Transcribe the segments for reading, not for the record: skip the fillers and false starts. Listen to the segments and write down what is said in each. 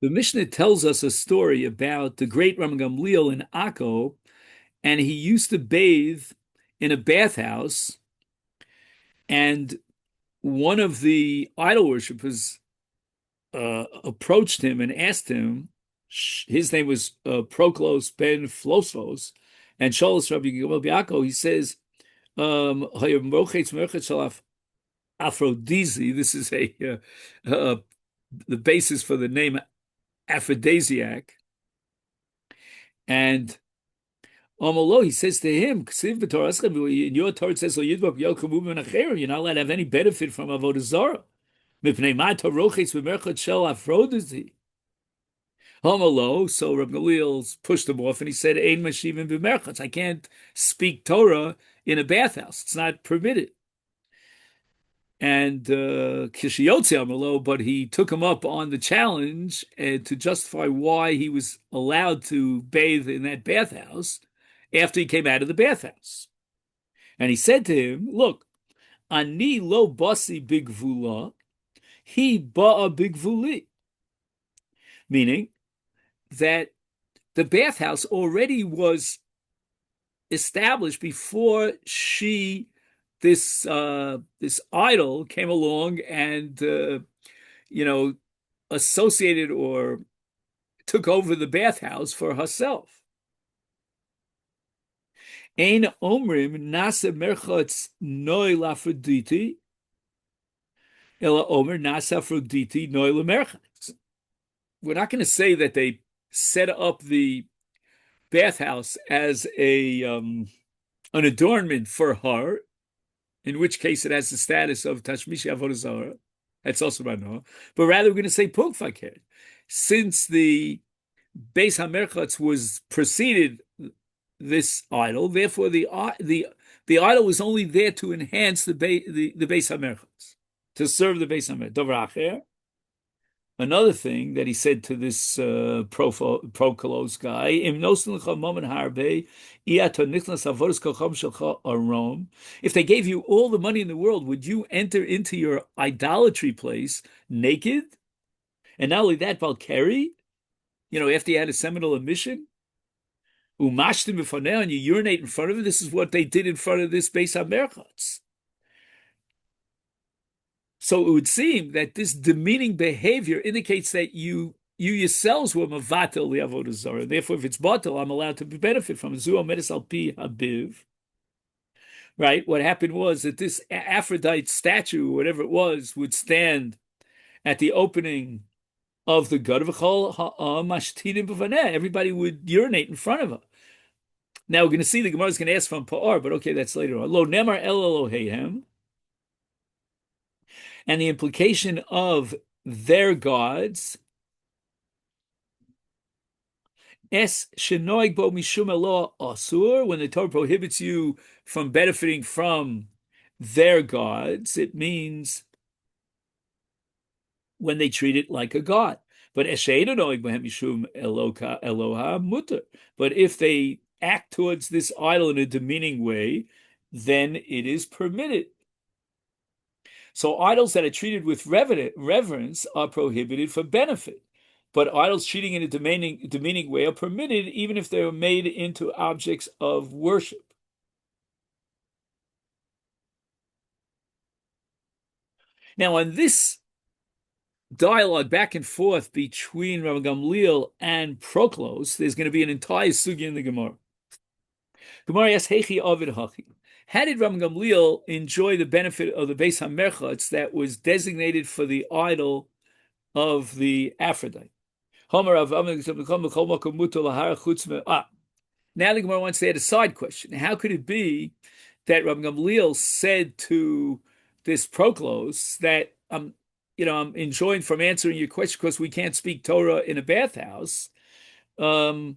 The Mishnah tells us a story about the great Rabban Gamliel in Akko, and he used to bathe in a bathhouse, and one of the idol worshippers approached him and asked him, his name was Proklos ben Flosos, and Sholos Rabbi Gamliel Biako, he says, Aphrodisi, this is the basis for the name aphrodisiac, and Omolo, he says to him, in your Torah it says, you're not allowed to have any benefit from Avoda Zara. Omolo, so Rabbi Gamliel pushed him off and he said, Ein mashivim b'merchatz. I can't speak Torah in a bathhouse. It's not permitted. And Kishiyotzi Amalo, but he took him up on the challenge to justify why he was allowed to bathe in that bathhouse after he came out of the bathhouse. And he said to him, look, Ani lo basi bigvula, he ba'a bigvuli. Meaning that the bathhouse already was established before this idol came along and associated or took over the bathhouse for herself. Ein omrim nasa merchatz noi lafroditi, ela omer nasa afroditi noi lemerchatz. We're not going to say that they set up the bathhouse as an adornment for her, in which case it has the status of Tashmishi Avodah Zara. That's also Rano. But rather, we're going to say Punk Fakir. Since the Beis HaMerchatz was preceded this idol, therefore the idol was only there to enhance the Beis HaMerchatz, to serve the Beis HaMerchatz. Another thing that he said to this Prokolos guy, if they gave you all the money in the world, would you enter into your idolatry place naked? And not only that, Valkyrie, after you had a seminal emission, umashtim b'faneh, and you urinate in front of it, this is what they did in front of this Beis HaMerchatz. So it would seem that this demeaning behavior indicates that you yourselves were mavatel the avodah zara. Therefore, if it's batel, I'm allowed to benefit from it. Zu omedes al pi habiv. Right? What happened was that this Aphrodite statue, whatever it was, would stand at the opening of the gut of everybody would urinate in front of her. Now we're going to see the Gemara is going to ask from Pa'ar, but okay, that's later on. Lo nemar el Eloheihem. And the implication of their gods, es shenoig bo mishum elo asur, when the Torah prohibits you from benefiting from their gods, it means when they treat it like a god. But esheina noig bohem mishum eloha mutter. But if they act towards this idol in a demeaning way, then it is permitted. So idols that are treated with reverence are prohibited for benefit, but idols treating in a demeaning way are permitted even if they are made into objects of worship. Now, on this dialogue back and forth between Rabbi Gamliel and Proklos, there's going to be an entire sugya in the Gemara. Gemara asks, Hechi Ovid Hachi. How did Rabbi Gamliel enjoy the benefit of the Beis HaMerchatz that was designated for the idol of the Aphrodite? Now the Gemara wants to add a side question. How could it be that Rabbi Gamliel said to this Proklos that I'm enjoined from answering your question because we can't speak Torah in a bathhouse? After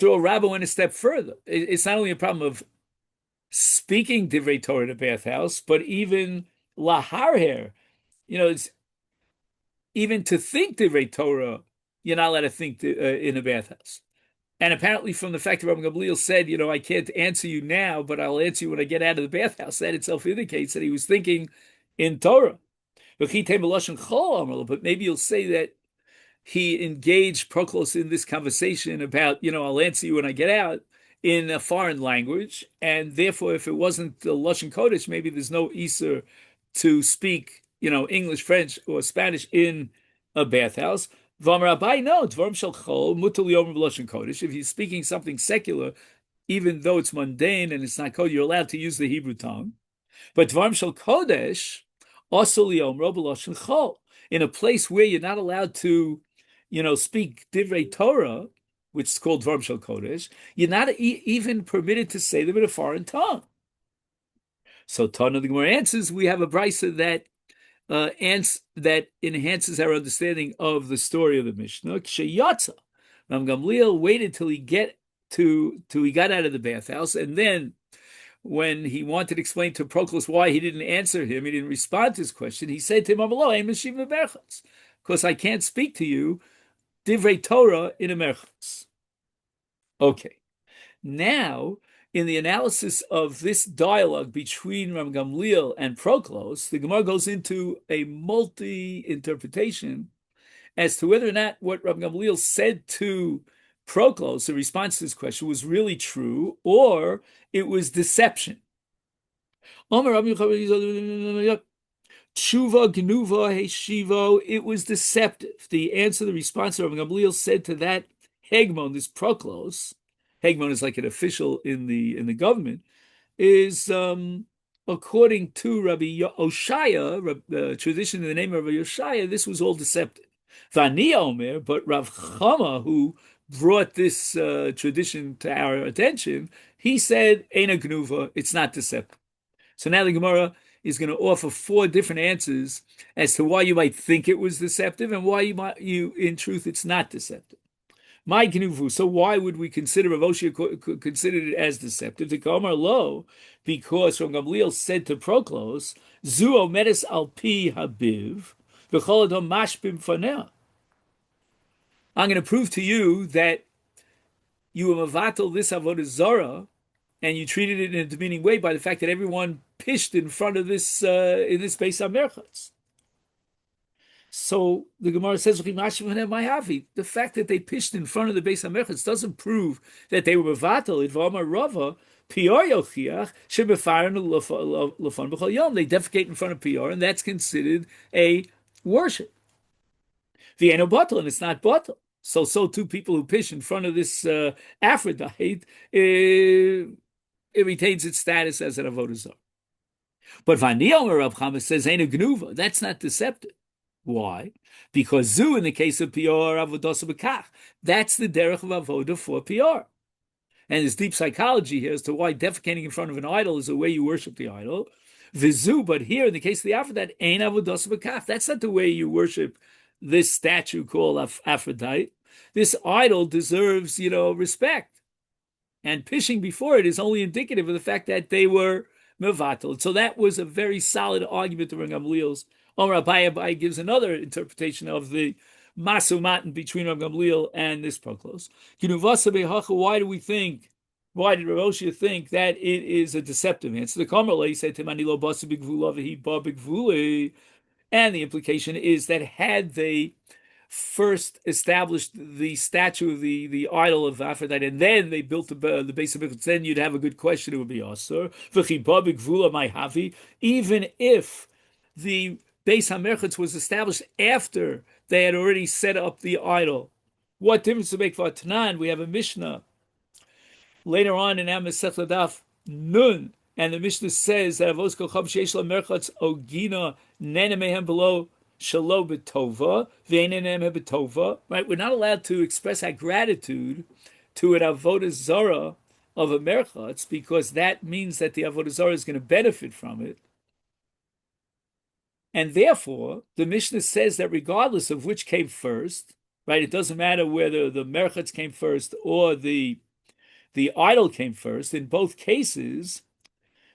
all, Rabbi went a step further. It's not only a problem of speaking divrei Torah in a bathhouse, but even laharher, it's even to think divrei Torah, you're not allowed to think in a bathhouse. And apparently, from the fact that Rabbi Gamliel said, I can't answer you now, but I'll answer you when I get out of the bathhouse, that itself indicates that he was thinking in Torah. But maybe you'll say that he engaged Proclus in this conversation about, I'll answer you when I get out, in a foreign language, and therefore, if it wasn't the Lashon Kodesh, maybe there's no Easter to speak, English, French, or Spanish in a bathhouse. V'amar Abai, no, Dvarim shel Chol mutal yom Lashon Kodesh. If he's speaking something secular, even though it's mundane and it's not code, you're allowed to use the Hebrew tongue. But Dvarim shel Kodesh also liyomro b'Lashon Chol, in a place where you're not allowed to, speak divrei Torah, which is called Dvarim Shel Kodesh, you're not even permitted to say them in a foreign tongue. So Tana the Gemara answers, we have a brisa that enhances our understanding of the story of the Mishnah. Ksheyatza, Ram Gamliel waited till he got out of the bathhouse, and then when he wanted to explain to Proclus why he didn't answer him, he didn't respond to his question, he said to him, because I can't speak to you divrei Torah in a merchatz. Okay. Now, in the analysis of this dialogue between Ram Gamliel and Proclus, the Gemara goes into a multi-interpretation as to whether or not what Ram Gamliel said to Proclus in response to this question was really true or it was deception. Tshuva Gnuva Heshivo, it was deceptive. The answer, the response of Rabbi Gamliel said to that Hegmon, this Proclus, Hegmon is like an official in the government, is according to Rabbi Oshaya, tradition in the name of Rabbi Oshaya, this was all deceptive. Vani Omer, but Rav Chama, who brought this tradition to our attention, he said, Eina Gnuva, it's not deceptive. So now the Gemara is going to offer 4 different answers as to why you might think it was deceptive and why in truth, it's not deceptive. My Gnuvu, so why would we consider Rav Oshia considered it as deceptive? The Kamar Lo, because Rav Gamliel said to Proclus, Zu omedes al pi habiv, v'chol adom mashbim faneh. I'm going to prove to you that you were mavatal this avodah Zara, and you treated it in a demeaning way by the fact that everyone pished in front of this in this Beis HaMerchatz. So the Gemara says, the fact that they pished in front of the Beis HaMerchatz doesn't prove that they were mavatal. It v'amar Rava Pior yochiach shebefarin lefon b'chol yom. They defecate in front of Pior, and that's considered a worship. V'eno batal, and it's not batal. So too, people who pish in front of this Aphrodite, it retains its status as an avodah zarah. But Vani Omer Rav Chama says, "Ain't a gnuva." That's not deceptive. Why? Because zu, in the case of Pior, avodah b'kach, that's the derech of avodah for Pior. And there's deep psychology here as to why defecating in front of an idol is the way you worship the idol. Vizu, but here in the case of the Aphrodite, ain't avodah b'kach. That's not the way you worship this statue called Aphrodite. This idol deserves, respect. And pishing before it is only indicative of the fact that they were mevatel. So that was a very solid argument to Rav Gamliel's. Omer Abai gives another interpretation of the masu matan between Rav Gamliel and this Proclus. Why did Rav Oshia think that it is a deceptive answer? The Kamerle said to Manilo Basa Bigvula Vehi Ba Bigvule. And the implication is that had they first established the statue of the idol of Aphrodite, and then they built the base of it, then you'd have a good question. It would be Asur. Even if the Beis HaMerchatz was established after they had already set up the idol, what difference to make for Tanan? We have a Mishnah later on in Maseches Daf Nun, and the Mishnah says that Avos Kocham Sheish LaMerchatz Ogina Nenemehem below Shalo B'Tova V'Einenehem B'Tova. Right, we're not allowed to express our gratitude to an avodah zara of a merchatz because that means that the avodah zara is going to benefit from it. And therefore, the Mishnah says that regardless of which came first, right, it doesn't matter whether the merchatz came first or the idol came first. In both cases,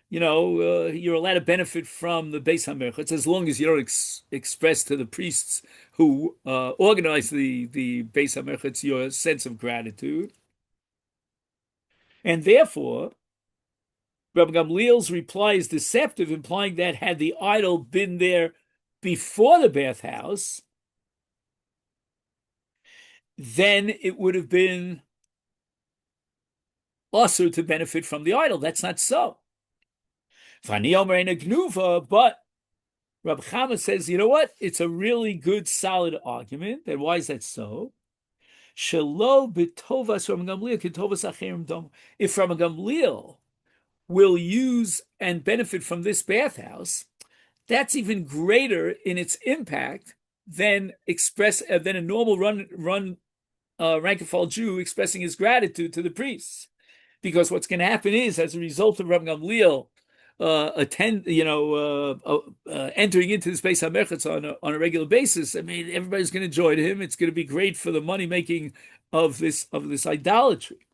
you're allowed to benefit from the Beis HaMerchatz as long as you don't express to the priests who organize the Beis HaMerchatz your sense of gratitude. And therefore, Rabbi Gamliel's reply is deceptive, implying that had the idol been there before the bathhouse, then it would have been also to benefit from the idol. That's not so. But Rab Chama says, you know what? It's a really good, solid argument. And why is that so? Shelo b'tovas Rab Gamliel k'tovas acherim dom. If Rab Gamliel will use and benefit from this bathhouse, that's even greater in its impact than than a normal rank and file Jew expressing his gratitude to the priests. Because what's going to happen is, as a result of Rabbi Gamliel entering into the space HaMerchatz on a regular basis, I mean, everybody's going to join him. It's going to be great for the money making of this idolatry.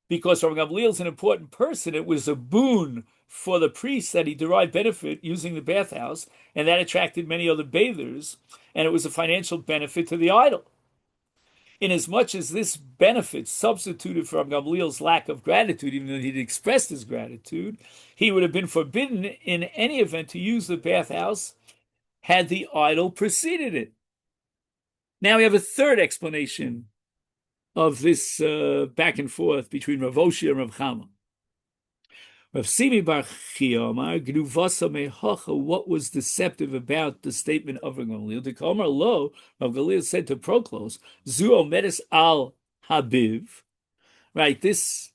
Because Rabbi Gamliel is an important person, it was a boon for the priests that he derived benefit using the bathhouse, and that attracted many other bathers, and it was a financial benefit to the idol. Inasmuch as this benefit substituted for Gamliel's lack of gratitude, even though he'd expressed his gratitude, he would have been forbidden in any event to use the bathhouse had the idol preceded it. Now we have a third explanation of this back and forth between Rav Oshia and Rav Chama. Rav Simi Bar Chia Amar, Gnuvasa Mehacha, what was deceptive about the statement of Rav Gamliel? The Kamar Lo, Rav Gamliel said to Proclos, Zuo Medes al Habib, right? This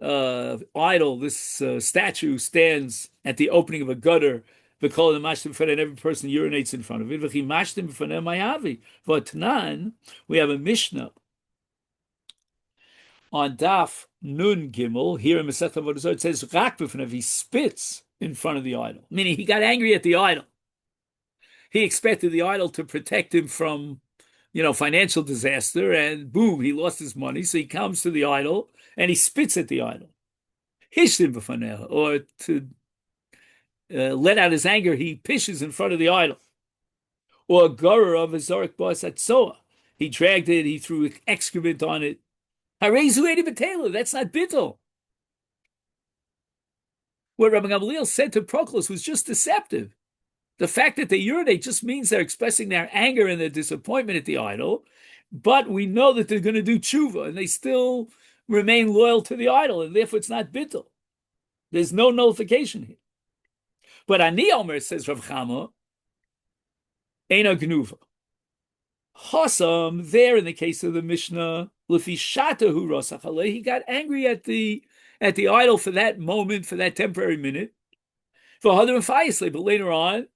idol, this statue stands at the opening of a gutter. V'kol mashtim b'fanei, and every person urinates in front of it. V'chi mashtim b'fanei mayavi. V'tnan, we have a Mishnah on Daf Nun Gimel, here in Masechet Avoda Zarah, it says, Rak b'fanav, he spits in front of the idol. Meaning he got angry at the idol. He expected the idol to protect him from, financial disaster, and boom, he lost his money. So he comes to the idol and he spits at the idol. Hishtim b'faneh, or to let out his anger, he pishes in front of the idol. Or Gurur of a Zorik Bas Atzoa. He dragged it, he threw excrement on it. That's not bittul. What Rabbi Gamliel said to Proclus was just deceptive. The fact that they urinate just means they're expressing their anger and their disappointment at the idol, but we know that they're going to do tshuva, and they still remain loyal to the idol, and therefore it's not bittul. There's no nullification here. But Ani Omer, says Rav Chama, Eina Gnuva. Hossam, there in the case of the Mishnah, he got angry at the idol for that moment, for that temporary minute. But later on,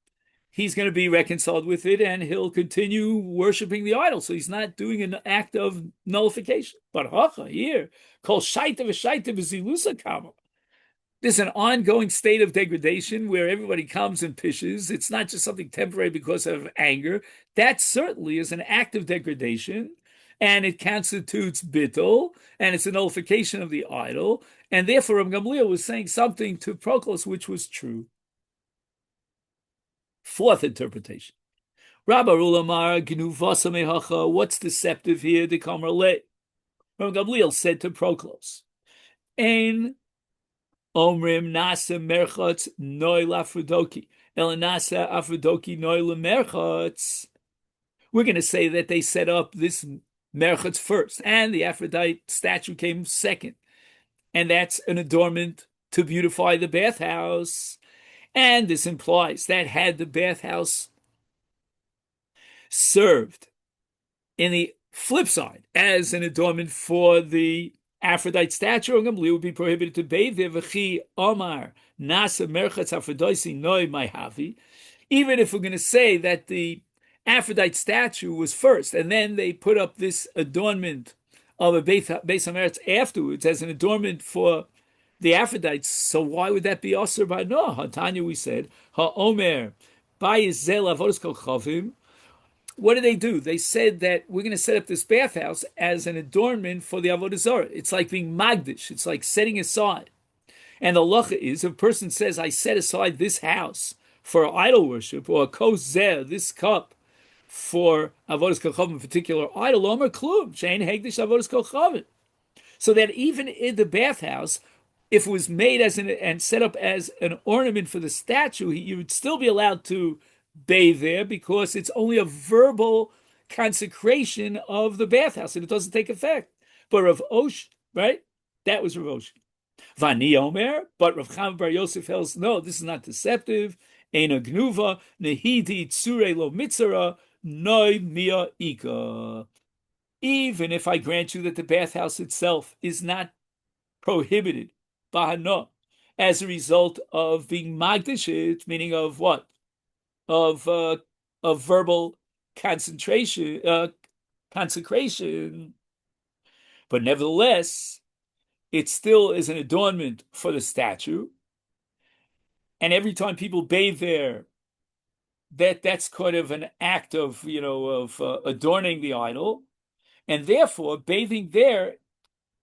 he's going to be reconciled with it and he'll continue worshiping the idol. So he's not doing an act of nullification. But here, called shaita v'shaita v'zilusa kama. There's an ongoing state of degradation where everybody comes and pishes. It's not just something temporary because of anger. That certainly is an act of degradation, and it constitutes bittul, and it's a nullification of the idol. And therefore, Rabbi Gamliel was saying something to Proclus which was true. Fourth interpretation. Rabbi Ulamar Gnuvasa Mehacha, what's deceptive here? The Kamar Le. Rabbi Gamliel said to Proclus, Ein Omrim nasa merchatz noi lafrodoki. El nasa afrodoki noi lemerchatz. We're going to say that they set up this merchatz first, and the Aphrodite statue came second. And that's an adornment to beautify the bathhouse. And this implies that had the bathhouse served in the flip side as an adornment for the Aphrodite statue, Gamliel would be prohibited to bathe there. V'chi Omar nasa merchatz Aphrodite noi maihavi. Even if we're going to say that the Aphrodite statue was first, and then they put up this adornment of a Beis HaMeretz afterwards as an adornment for the Aphrodites, so why would that be Asur by no? Hatanya, we said, HaOmer Bayizel Avodas Kol Chavim. What did they do? They said that we're going to set up this bathhouse as an adornment for the Avodah Zarah. It's like being magdish. It's like setting aside. And the halacha is, if a person says, I set aside this house for idol worship, or a kozer, this cup, for Avodas Kol Chavim, a particular idol, Omer Klum, Shein Hegdish Avodas Kol Chavim. So that even in the bathhouse, if it was made and set up as an ornament for the statue, you would still be allowed to bathe there because it's only a verbal consecration of the bathhouse, and it doesn't take effect. But Rav Osh, right? That was Rav Osh. Vani Omer, but Rav Chaim Bar Yosef tells, no, this is not deceptive. Eina Gnuva, Nehidi Tsure Lo Mitzara, Noi Mia Ika. Even if I grant you that the bathhouse itself is not prohibited, Bahana, as a result of being Magdashit, meaning of what? Of verbal concentration, consecration. But nevertheless, it still is an adornment for the statue. And every time people bathe there, that's kind of an act of, adorning the idol. And therefore, bathing there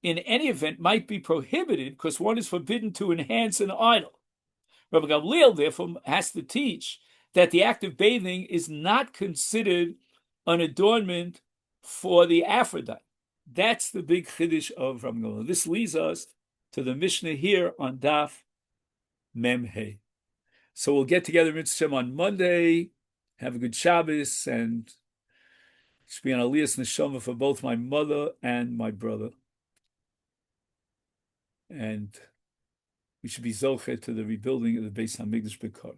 in any event might be prohibited because one is forbidden to enhance an idol. Rabbi Gamliel, therefore, has to teach that the act of bathing is not considered an adornment for the Aphrodite. That's the big chiddush of Rabbi Gamliel. This leads us to the Mishnah here on Daf Mem Hey. So we'll get together Mitzvah on Monday. Have a good Shabbos, and it should be an Aliyas Neshama for both my mother and my brother. And we should be zocher to the rebuilding of the Beis Hamikdash Bekar.